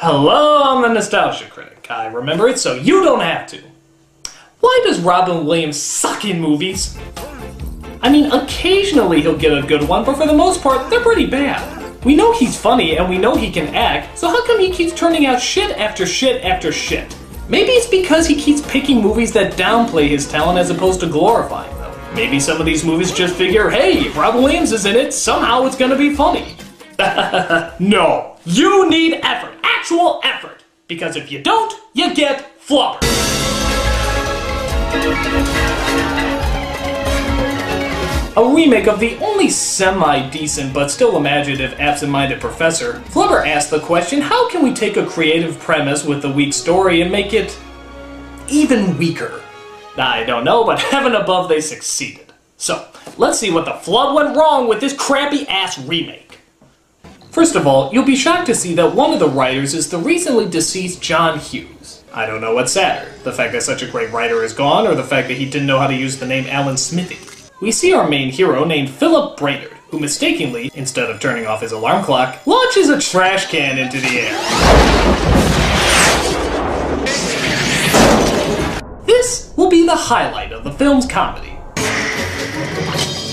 Hello, I'm the Nostalgia Critic. I remember it so you don't have to. Why does Robin Williams suck in movies? I mean, occasionally he'll get a good one, but for the most part, they're pretty bad. We know he's funny and we know he can act, so how come he keeps turning out shit after shit after shit? Maybe it's because he keeps picking movies that downplay his talent as opposed to glorifying them. Maybe some of these movies just figure, hey, if Robin Williams is in it, somehow it's gonna be funny. No, you need effort, actual effort, because if you don't, you get Flubber. A remake of the only semi-decent but still imaginative absent-minded Professor, Flubber asked the question, how can we take a creative premise with a weak story and make it even weaker? I don't know, but heaven above they succeeded. So, let's see what the flub went wrong with this crappy-ass remake. First of all, you'll be shocked to see that one of the writers is the recently deceased John Hughes. I don't know what's sadder, the fact that such a great writer is gone, or the fact that he didn't know how to use the name Alan Smithy. We see our main hero named Philip Brainerd, who mistakenly, instead of turning off his alarm clock, launches a trash can into the air. This will be the highlight of the film's comedy.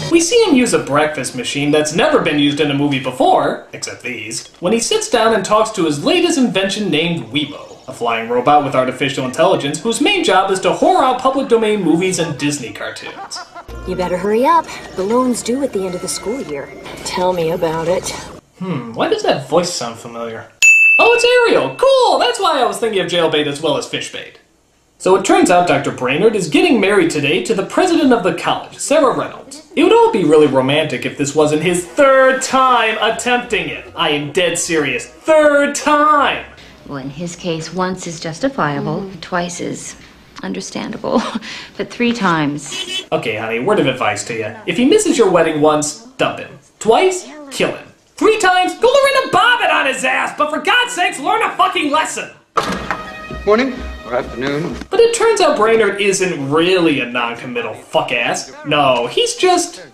We see him use a breakfast machine that's never been used in a movie before, except these, when he sits down and talks to his latest invention named Weibo, a flying robot with artificial intelligence whose main job is to whore out public domain movies and Disney cartoons. You better hurry up. The loan's due at the end of the school year. Tell me about it. Why does that voice sound familiar? Oh, it's Ariel! Cool! That's why I was thinking of jailbait as well as fishbait. So it turns out Dr. Brainerd is getting married today to the president of the college, Sarah Reynolds. It would all be really romantic if this wasn't his third time attempting it. I am dead serious. Third time! Well, in his case, once is justifiable, twice is understandable, but 3 times. Okay, honey, word of advice to you. If he misses your wedding once, dump him. Twice, kill him. 3 times, go Lorena Bobbitt on his ass, but for God's sakes, learn a fucking lesson! Morning or afternoon. But it turns out Brainerd isn't really a non-committal fuck-ass. No, he's just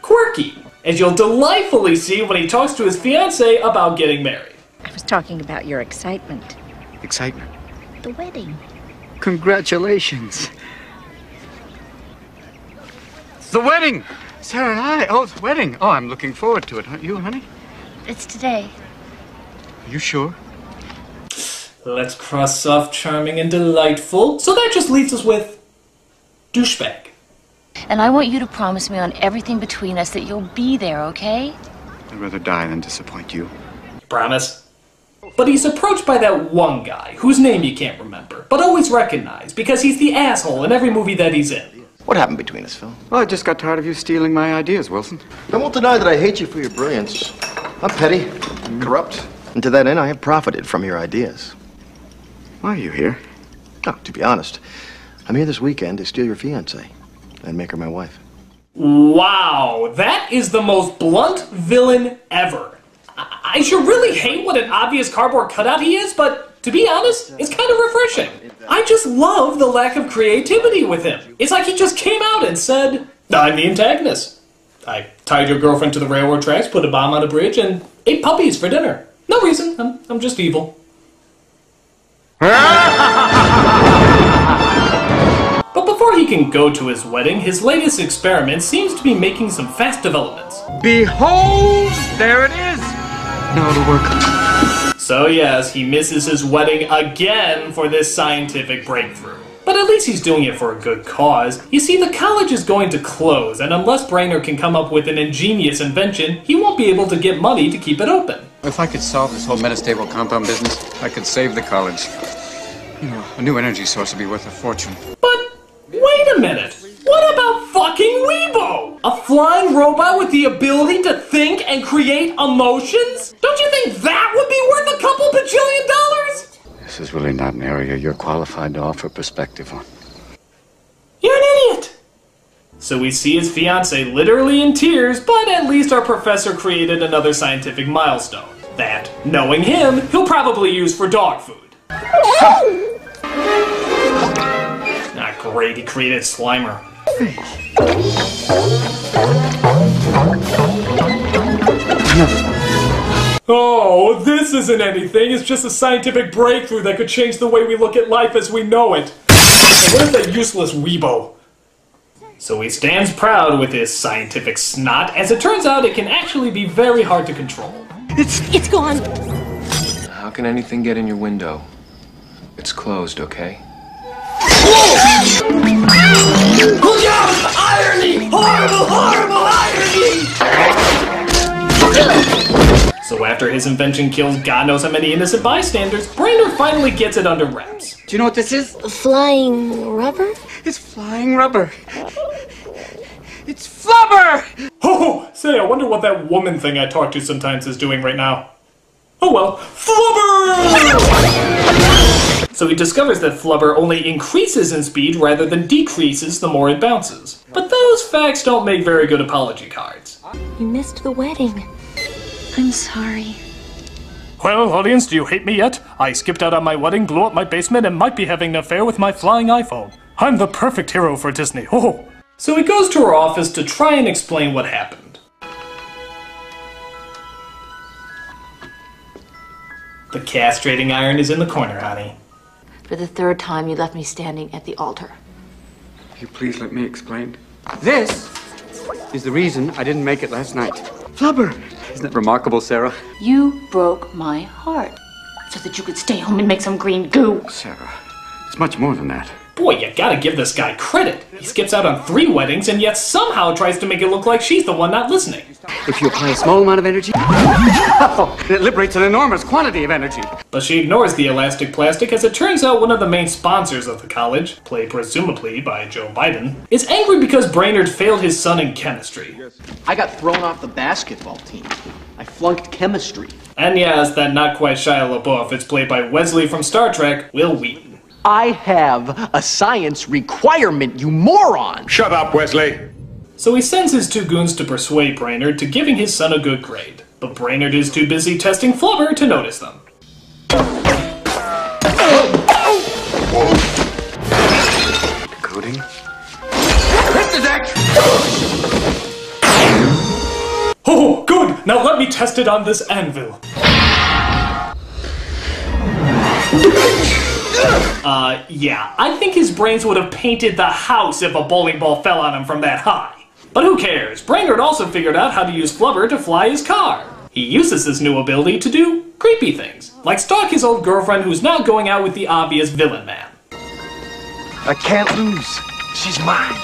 quirky, as you'll delightfully see when he talks to his fiancée about getting married. I was talking about your excitement. Excitement. The wedding. Congratulations. It's the wedding! Sarah and I. Oh, it's the wedding. Oh, I'm looking forward to it, aren't you, honey? It's today. Are you sure? Let's cross off charming and delightful. So that just leaves us with douchebag. And I want you to promise me on everything between us that you'll be there, okay? I'd rather die than disappoint you. Promise? But he's approached by that one guy, whose name you can't remember, but always recognize, because he's the asshole in every movie that he's in. What happened between us, Phil? Well, I just got tired of you stealing my ideas, Wilson. I won't deny that I hate you for your brilliance. I'm petty, corrupt, and to that end I have profited from your ideas. Why are you here? Oh, to be honest, I'm here this weekend to steal your fiancée and make her my wife. Wow, that is the most blunt villain ever. I should really hate what an obvious cardboard cutout he is, but to be honest, it's kind of refreshing. I just love the lack of creativity with him. It's like he just came out and said, I'm the antagonist. I tied your girlfriend to the railroad tracks, put a bomb on a bridge, and ate puppies for dinner. No reason, I'm just evil. But before he can go to his wedding, his latest experiment seems to be making some fast developments. Behold! There it is! Now it'll work. So yes, he misses his wedding again for this scientific breakthrough. But at least he's doing it for a good cause. You see, the college is going to close, and unless Brainerd can come up with an ingenious invention, he won't be able to get money to keep it open. If I could solve this whole metastable compound business, I could save the college. You know, a new energy source would be worth a fortune. But wait a minute! What about fucking Weibo? A flying robot with the ability to think and create emotions? Don't you think that would be worth a couple bajillion dollars? This is really not an area you're qualified to offer perspective on. You're an idiot! So we see his fiancée literally in tears, but at least our professor created another scientific milestone. That, knowing him, he'll probably use for dog food. Not great, he created Slimer. Oh, this isn't anything. It's just a scientific breakthrough that could change the way we look at life as we know it. And what is that useless weebo? So he stands proud with his scientific snot. As it turns out, it can actually be very hard to control. It's gone. How can anything get in your window? It's closed, okay? Look out! Irony! Horrible, horrible irony! So after his invention kills God knows how many innocent bystanders, Brainerd finally gets it under wraps. Do you know what this is? Flying rubber? It's flying rubber. It's Flubber! Oh, say, I wonder what that woman thing I talk to sometimes is doing right now. Oh well, Flubber! So he discovers that Flubber only increases in speed rather than decreases the more it bounces. But those facts don't make very good apology cards. You missed the wedding. I'm sorry. Well, audience, do you hate me yet? I skipped out on my wedding, blew up my basement, and might be having an affair with my flying iPhone. I'm the perfect hero for Disney. Oh! So he goes to her office to try and explain what happened. The castrating iron is in the corner, honey. For the third time, you left me standing at the altar. Will you please let me explain? This is the reason I didn't make it last night. Flubber! Isn't that remarkable, Sarah? You broke my heart so that you could stay home and make some green goo. Sarah, it's much more than that. Boy, you gotta give this guy credit. He skips out on 3 weddings and yet somehow tries to make it look like she's the one not listening. If you apply a small amount of energy, it liberates an enormous quantity of energy. But she ignores the elastic plastic as it turns out one of the main sponsors of the college, played presumably by Joe Biden, is angry because Brainerd failed his son in chemistry. I got thrown off the basketball team. I flunked chemistry. And yes, that not quite Shia LaBeouf, it's played by Wesley from Star Trek, Will Wheaton. I have a science requirement, you moron! Shut up, Wesley. So he sends his 2 goons to persuade Brainerd to giving his son a good grade. But Brainerd is too busy testing Flubber to notice them. Coding? Oh, good! Now let me test it on this anvil. Yeah, I think his brains would have painted the house if a bowling ball fell on him from that high. But who cares? Brainerd also figured out how to use Flubber to fly his car. He uses this new ability to do creepy things, like stalk his old girlfriend who's now going out with the obvious villain man. I can't lose. She's mine.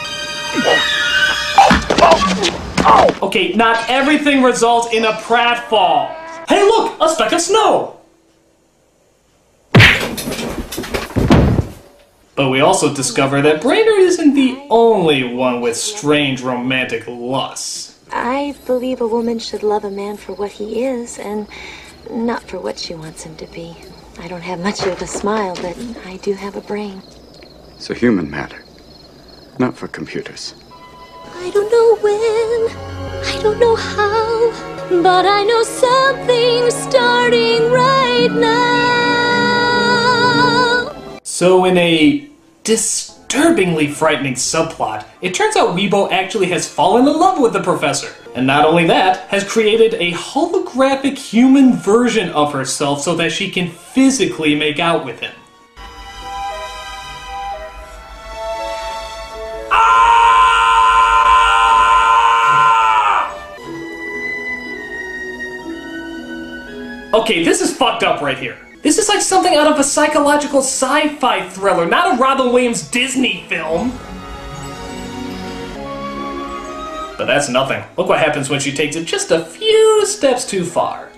Okay, not everything results in a pratfall. Hey look, a speck of snow! But we also discover that Brainerd isn't the only one with strange romantic lusts. I believe a woman should love a man for what he is and not for what she wants him to be. I don't have much of a smile, but I do have a brain. It's a human matter, not for computers. I don't know when, I don't know how, but I know something's starting right now. So in a disturbingly frightening subplot, it turns out Weebo actually has fallen in love with the professor. And not only that, has created a holographic human version of herself so that she can physically make out with him. Okay, this is fucked up right here. This is like something out of a psychological sci-fi thriller, not a Robin Williams Disney film. But that's nothing. Look what happens when she takes it just a few steps too far.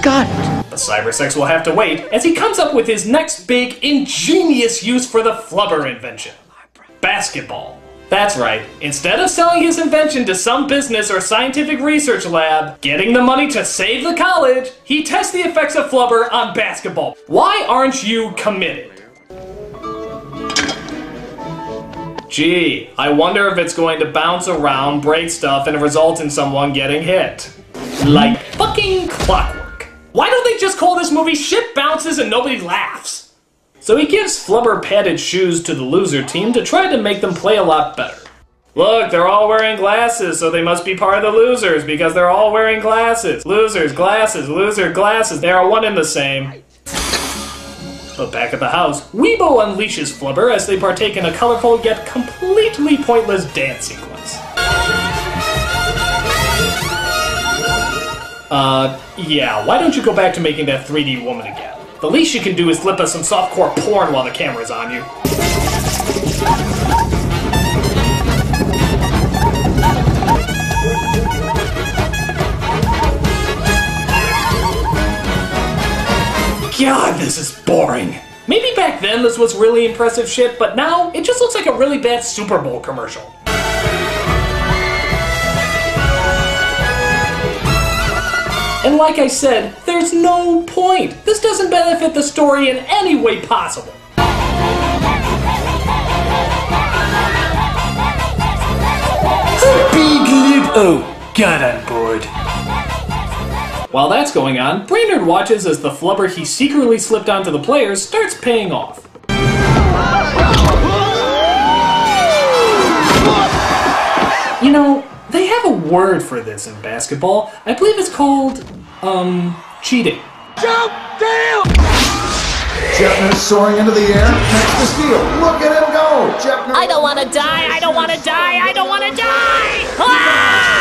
Got it. The cybersex will have to wait as he comes up with his next big, ingenious use for the Flubber invention. Basketball. That's right, instead of selling his invention to some business or scientific research lab, getting the money to save the college, he tests the effects of Flubber on basketball. Why aren't you committed? Gee, I wonder if it's going to bounce around, break stuff, and result in someone getting hit. Like fucking clockwork. Why don't they just call this movie Shit Bounces and Nobody Laughs? So he gives Flubber padded shoes to the loser team to try to make them play a lot better. Look, they're all wearing glasses, so they must be part of the losers because they're all wearing glasses. Losers, glasses, loser, glasses. They are one and the same. But back at the house, Weebo unleashes Flubber as they partake in a colorful yet completely pointless dance sequence. Yeah, why don't you go back to making that 3D woman again? The least you can do is flip us some softcore porn while the camera's on you. God, this is boring. Maybe back then this was really impressive shit, but now it just looks like a really bad Super Bowl commercial. And like I said, there's no point. This doesn't benefit the story in any way possible. Big lip. Oh, God, I'm bored. While that's going on, Brainerd watches as the flubber he secretly slipped onto the players starts paying off. You know, they have a word for this in basketball. I believe it's called, cheating. Jump down! Jepner soaring into the air, next to steal. Look at him go! Jepner. I don't want to die! I don't want to die! I don't want to die! Ah!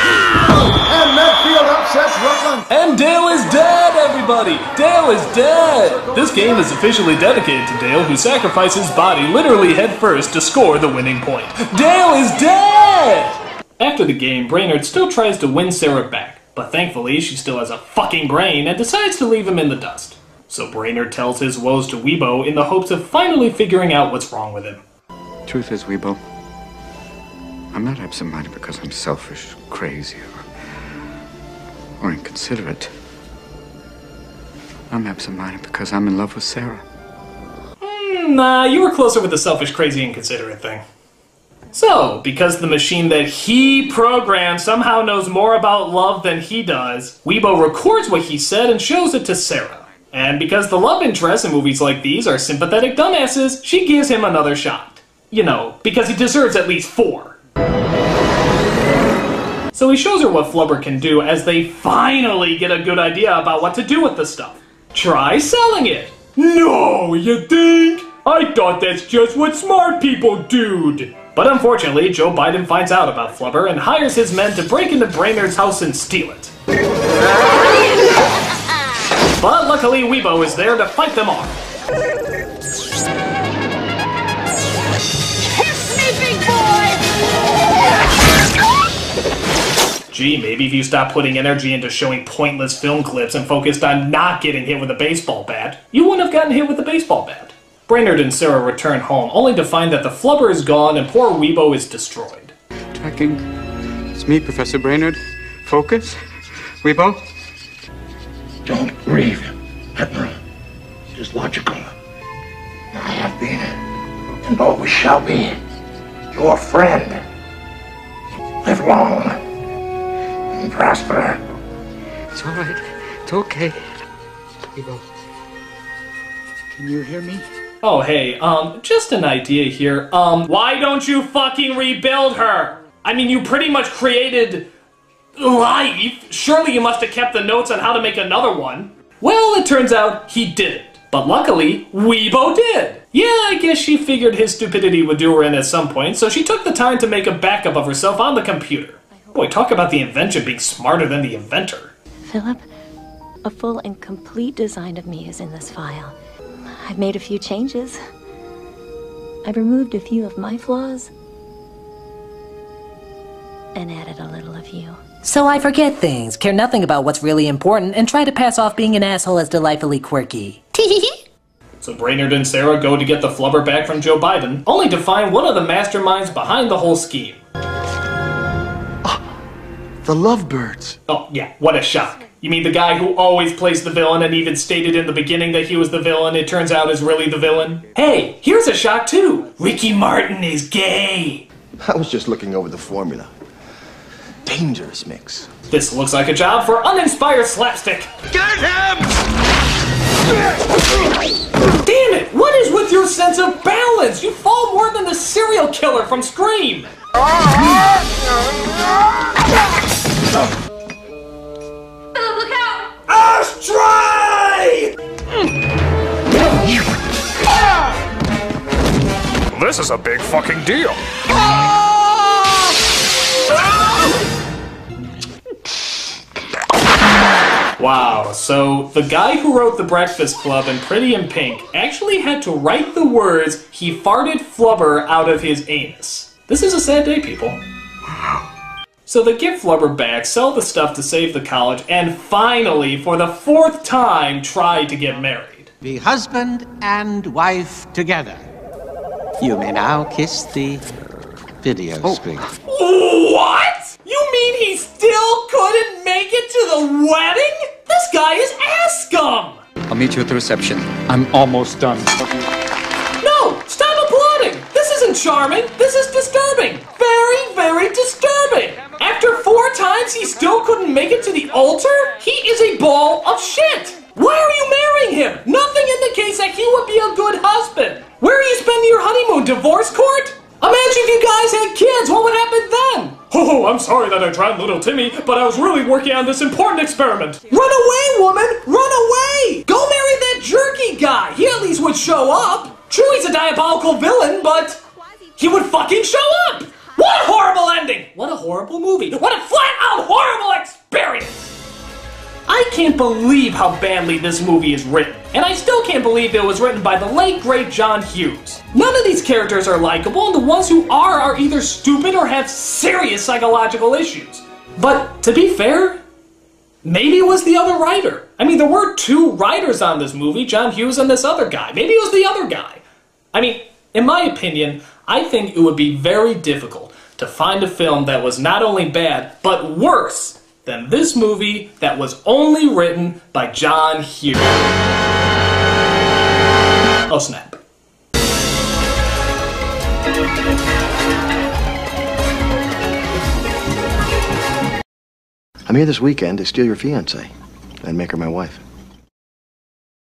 And Medfield upsets Rutland. And Dale is dead, everybody! Dale is dead! This game is officially dedicated to Dale, who sacrificed his body literally head first to score the winning point. Dale is dead! After the game, Brainerd still tries to win Sarah back, but thankfully she still has a fucking brain and decides to leave him in the dust. So Brainerd tells his woes to Weebo in the hopes of finally figuring out what's wrong with him. Truth is, Weebo, I'm not absent-minded because I'm selfish, crazy, or inconsiderate. I'm absent-minded because I'm in love with Sarah. Nah, you were closer with the selfish, crazy, inconsiderate thing. So, because the machine that he programmed somehow knows more about love than he does, Weebo records what he said and shows it to Sarah. And because the love interests in movies like these are sympathetic dumbasses, she gives him another shot. You know, because he deserves at least 4. So he shows her what Flubber can do as they finally get a good idea about what to do with the stuff. Try selling it! No, you think? I thought that's just what smart people do! But unfortunately, Joe Biden finds out about Flubber and hires his men to break into Brainerd's house and steal it. But luckily, Weebo is there to fight them off. Kiss me, big boy! Gee, maybe if you stopped putting energy into showing pointless film clips and focused on not getting hit with a baseball bat, you wouldn't have gotten hit with a baseball bat. Brainerd and Sarah return home, only to find that the flubber is gone and poor Weebo is destroyed. Tracking. It's me, Professor Brainerd. Focus. Weebo. Don't grieve, Admiral. Just logical. I have been, and always shall be, your friend. Live long and prosper. It's all right. It's okay. Weebo. Can you hear me? Oh, hey, just an idea here. Why don't you fucking rebuild her? I mean, you pretty much created life. Surely you must have kept the notes on how to make another one. Well, it turns out he didn't. But luckily, Weebo did. Yeah, I guess she figured his stupidity would do her in at some point, so she took the time to make a backup of herself on the computer. Boy, talk about the invention being smarter than the inventor. Philip, a full and complete design of me is in this file. I've made a few changes. I've removed a few of my flaws and added a little of you. So I forget things, care nothing about what's really important, and try to pass off being an asshole as delightfully quirky. So Brainerd and Sarah go to get the flubber back from Joe Biden, only to find one of the masterminds behind the whole scheme. The Lovebirds. Oh, yeah, what a shock. You mean the guy who always plays the villain and even stated in the beginning that he was the villain, it turns out is really the villain? Hey, here's a shock too. Ricky Martin is gay. I was just looking over the formula. Dangerous mix. This looks like a job for uninspired slapstick. Get him! Damn it! What is with your sense of balance? You fall more than the serial killer from Scream! Look out! Ashtray! This is a big fucking deal. Wow, so the guy who wrote The Breakfast Club and Pretty in Pink actually had to write the words "he farted flubber" out of his anus. This is a sad day, people. So they give Flubber back, sell the stuff to save the college, and finally, for the 4th time, try to get married. Be husband and wife together. You may now kiss the video screen. What? You mean he still couldn't make it to the wedding? This guy is ass scum! I'll meet you at the reception. I'm almost done. No! Stop applauding! This isn't charming! This is disturbing! Very, very disturbing! After 4 times he still couldn't make it to the altar? He is a ball of shit! Why are you marrying him? Nothing indicates that he would be a good husband. Where are you spending your honeymoon? Divorce court? Imagine if you guys had kids, what would happen then? Oh, I'm sorry that I drowned little Timmy, but I was really working on this important experiment. Run away, woman! Run away! Go marry that jerky guy! He at least would show up! True, he's a diabolical villain, but he would fucking show up! What a horrible ending! What a horrible movie! What a flat-out horrible experience! I can't believe how badly this movie is written, and I still can't believe it was written by the late, great John Hughes. None of these characters are likable, and the ones who are either stupid or have serious psychological issues. But, to be fair, maybe it was the other writer. I mean, there were 2 writers on this movie, John Hughes and this other guy. Maybe it was the other guy. I mean, in my opinion, I think it would be very difficult to find a film that was not only bad, but worse than this movie that was only written by John Hughes. Oh snap. I'm here this weekend to steal your fiancée and make her my wife.